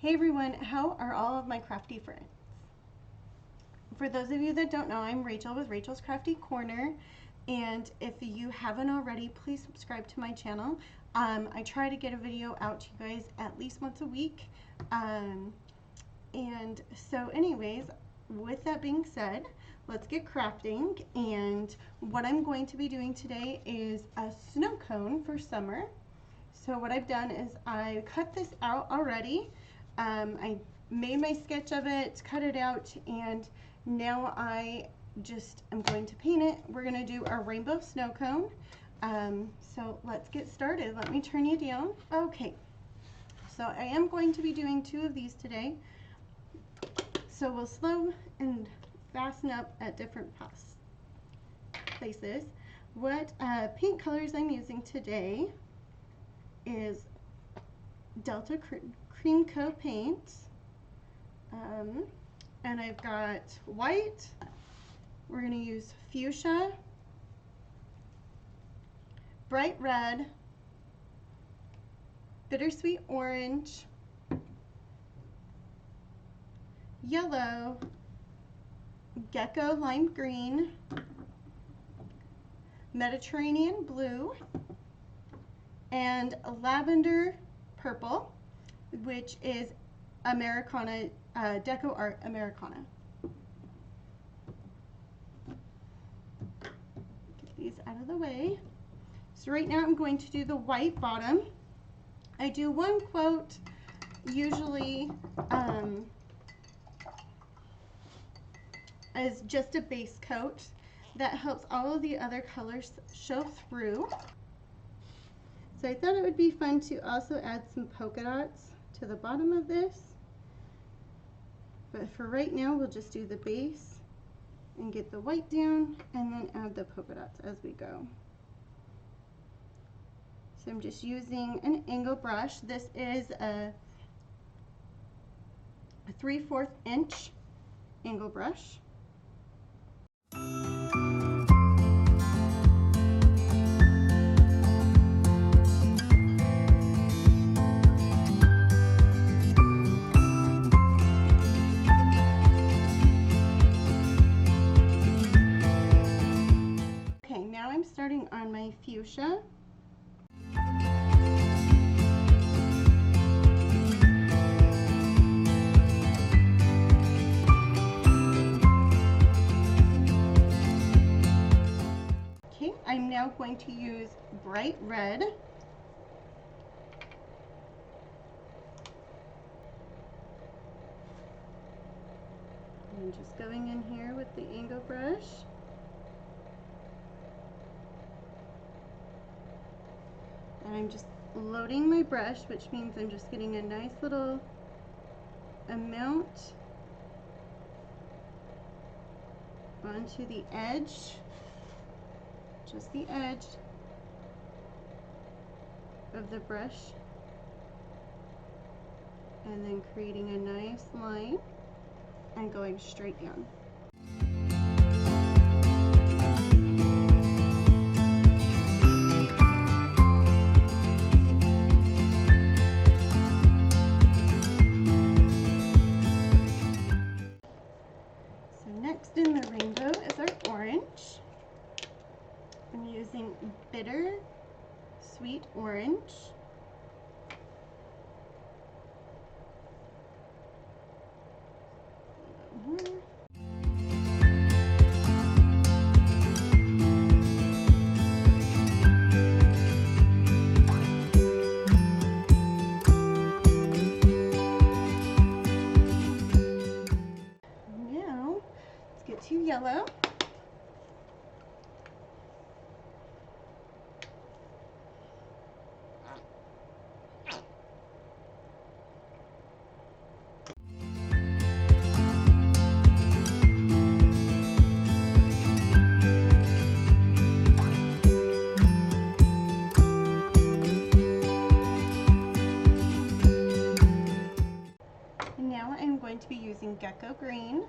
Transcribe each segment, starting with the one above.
Hey everyone, how are all of my crafty friends? For those of you that don't know, I'm Rachel with Rachel's Crafty Corner, and if you haven't already, please subscribe to my channel. I try to get a video out to you guys at least once a week. And so anyways, with that being said, let's get crafting. And what I'm going to be doing today is a snow cone for summer. So what I've done is I cut this out already. I made my sketch of it, cut it out, and now I just am going to paint it. We're going to do our rainbow snow cone. So let's get started. Let me turn you down. Okay, so I am going to be doing 2 of these today. So we'll slow and fasten up at different places. What paint colors I'm using today is Delta Cream Coat paint, and I've got white. We're going to use fuchsia, bright red, bittersweet orange, yellow, gecko lime green, Mediterranean blue, and lavender purple, which is Americana, Deco Art Americana. Get these out of the way. So right now I'm going to do the white bottom. I do 1 quote, usually as just a base coat. That helps all of the other colors show through. So I thought it would be fun to also add some polka dots to the bottom of this. But for right now, we'll just do the base and get the white down and then add the polka dots as we go. So I'm just using an angle brush. This is a 3/4 inch angle brush. Starting on my fuchsia. Okay, I'm now going to use bright red. I'm just going in here with the angle brush. And I'm just loading my brush, which means I'm just getting a nice little amount onto the edge, just the edge of the brush, and then creating a nice line and going straight down. In the rainbow is our orange. I'm using Bittersweet orange. Yellow. And now I'm going to be using gecko green.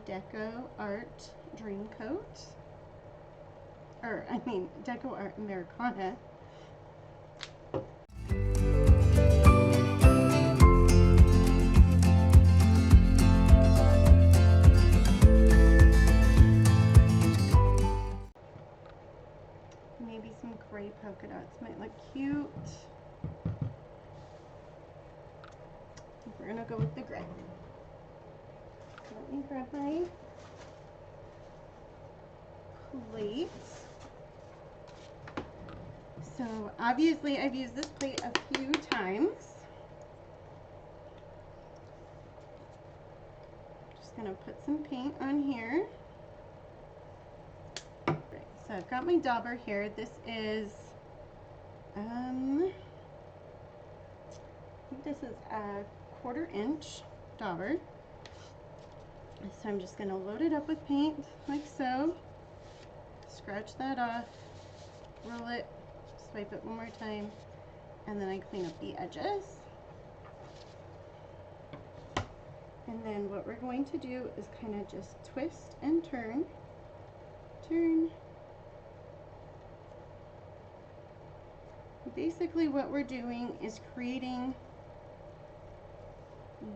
Deco Art Dream Coat. Or, I mean, Deco Art Americana. Maybe some gray polka dots might look cute. We're gonna go with the gray. Let me grab my plate. So obviously I've used this plate a few times. Just gonna put some paint on here. Right, so I've got my dauber here. This is I think this is a 1/4 inch dauber. So I'm just going to load it up with paint like so, scratch that off, roll it, swipe it one more time, and then I clean up the edges. And then what we're going to do is kind of just twist and turn, turn. Basically what we're doing is creating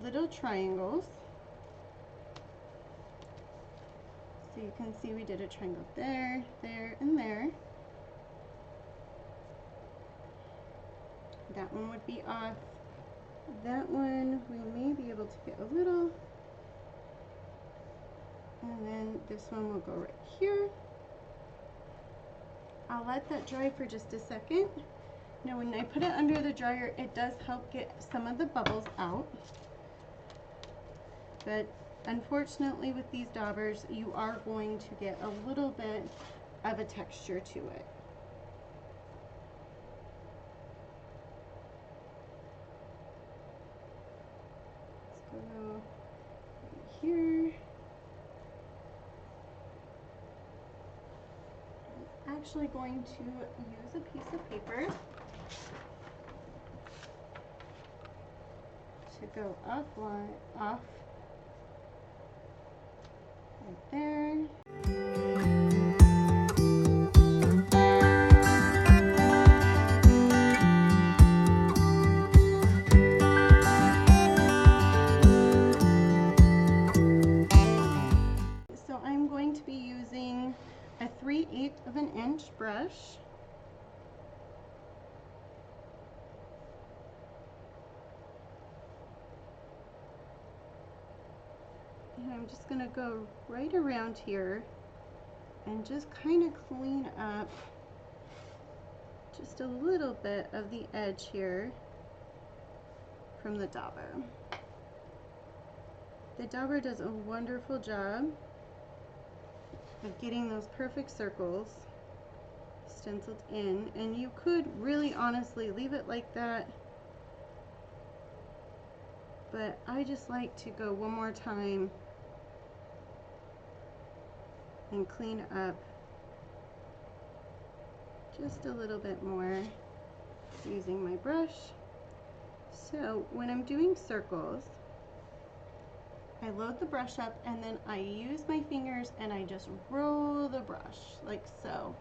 little triangles. So you can see we did a triangle there, there, and there. That one would be off. That one we may be able to get a little. And then this one will go right here. I'll let that dry for just a second. Now when I put it under the dryer, it does help get some of the bubbles out. But unfortunately with these daubers, you are going to get a little bit of a texture to it. Let's go right here. I'm actually going to use a piece of paper to go off right there. So I'm going to be using a 3/8 of an inch brush. And I'm just going to go right around here and just kind of clean up just a little bit of the edge here from the dauber. The dauber does a wonderful job of getting those perfect circles stenciled in, and you could really honestly leave it like that, but I just like to go one more time and clean up just a little bit more using my brush. So when I'm doing circles, I load the brush up and then I use my fingers and I just roll the brush like so.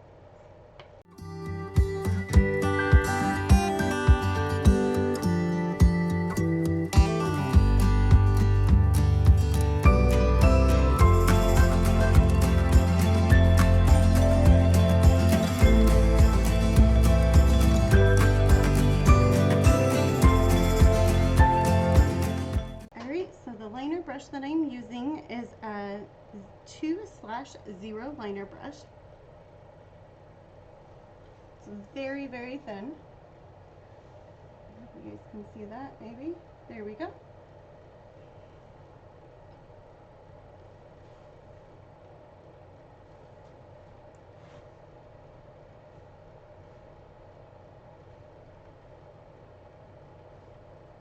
That I'm using is a 2/0 liner brush. It's very, very thin. I hope you guys can see that, maybe. There we go.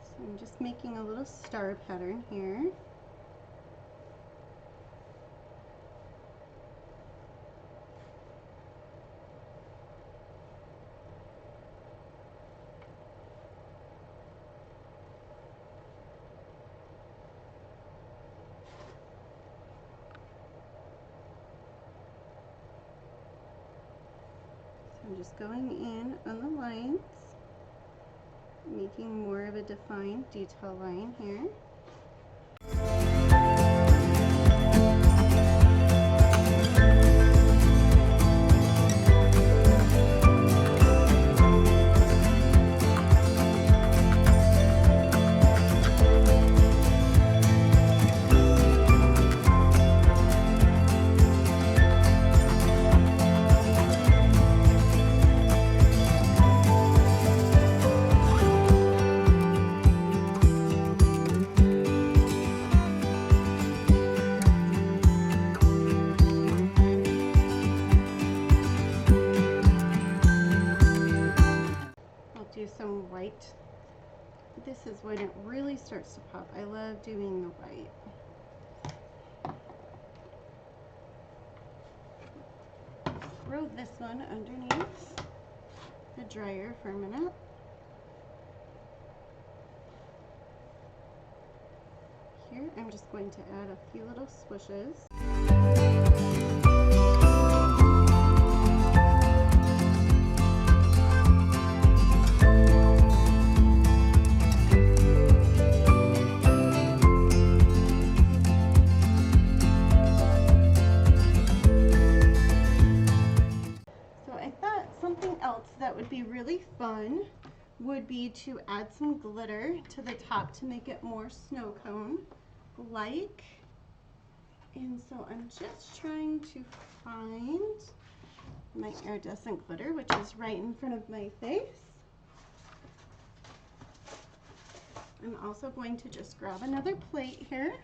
So I'm just making a little star pattern here. I'm just going in on the lines, making more of a defined detail line here. Do some white. This is when it really starts to pop. I love doing the white. Throw this one underneath the dryer for a minute. Here I'm just going to add a few little swishes. That would be really fun would be to add some glitter to the top to make it more snow cone like. And so I'm just trying to find my iridescent glitter, which is right in front of my face. I'm also going to just grab another plate here.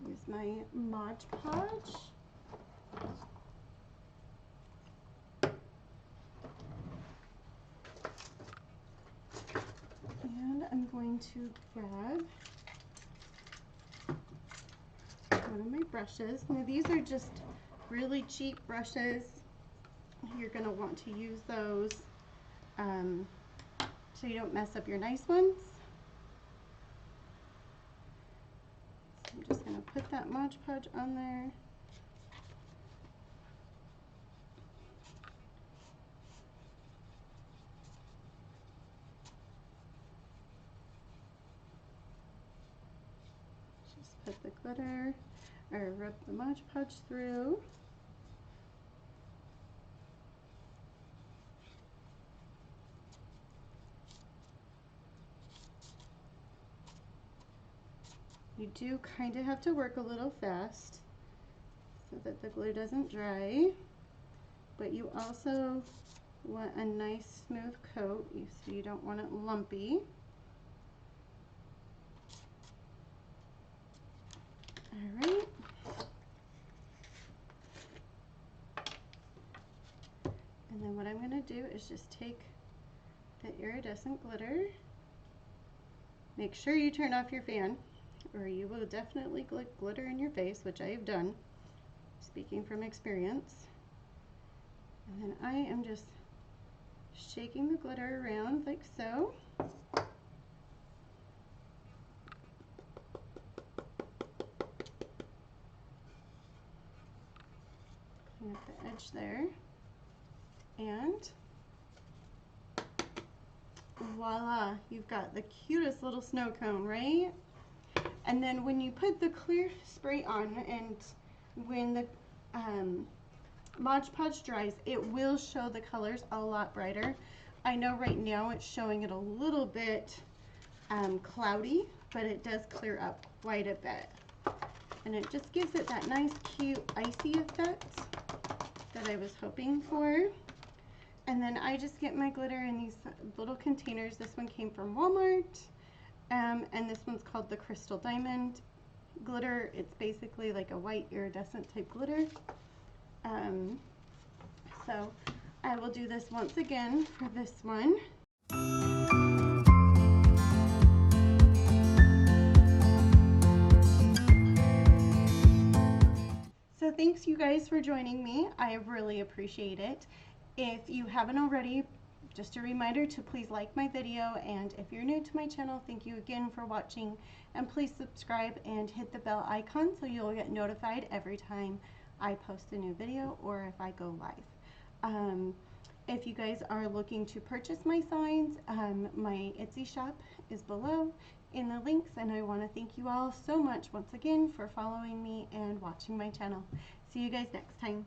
Use my Mod Podge. And I'm going to grab one of my brushes. Now these are just really cheap brushes. You're going to want to use those so you don't mess up your nice ones. So I'm just going to put that Mod Podge on there. Just put the glitter, or rub the Mod Podge through. You do kind of have to work a little fast so that the glue doesn't dry, but you also want a nice smooth coat, so you don't want it lumpy. All right. And then what I'm going to do is just take the iridescent glitter. Make sure you turn off your fan, or you will definitely get glitter in your face, which I have done, speaking from experience. And then I am just shaking the glitter around like so. Clean up the edge there. And voila, you've got the cutest little snow cone, right? And then when you put the clear spray on, and when the Mod Podge dries, it will show the colors a lot brighter. I know right now it's showing it a little bit cloudy, but it does clear up quite a bit. And it just gives it that nice, cute, icy effect that I was hoping for. And then I just get my glitter in these little containers. This one came from Walmart. And this one's called the Crystal Diamond glitter. It's basically like a white iridescent type glitter. So I will do this once again for this one. So thanks you guys for joining me. I really appreciate it. If you haven't already, Just a reminder to please like my video, and if you're new to my channel, thank you again for watching, and please subscribe and hit the bell icon so you'll get notified every time I post a new video or if I go live. If you guys are looking to purchase my signs, my Etsy shop is below in the links, and I want to thank you all so much once again for following me and watching my channel. See you guys next time.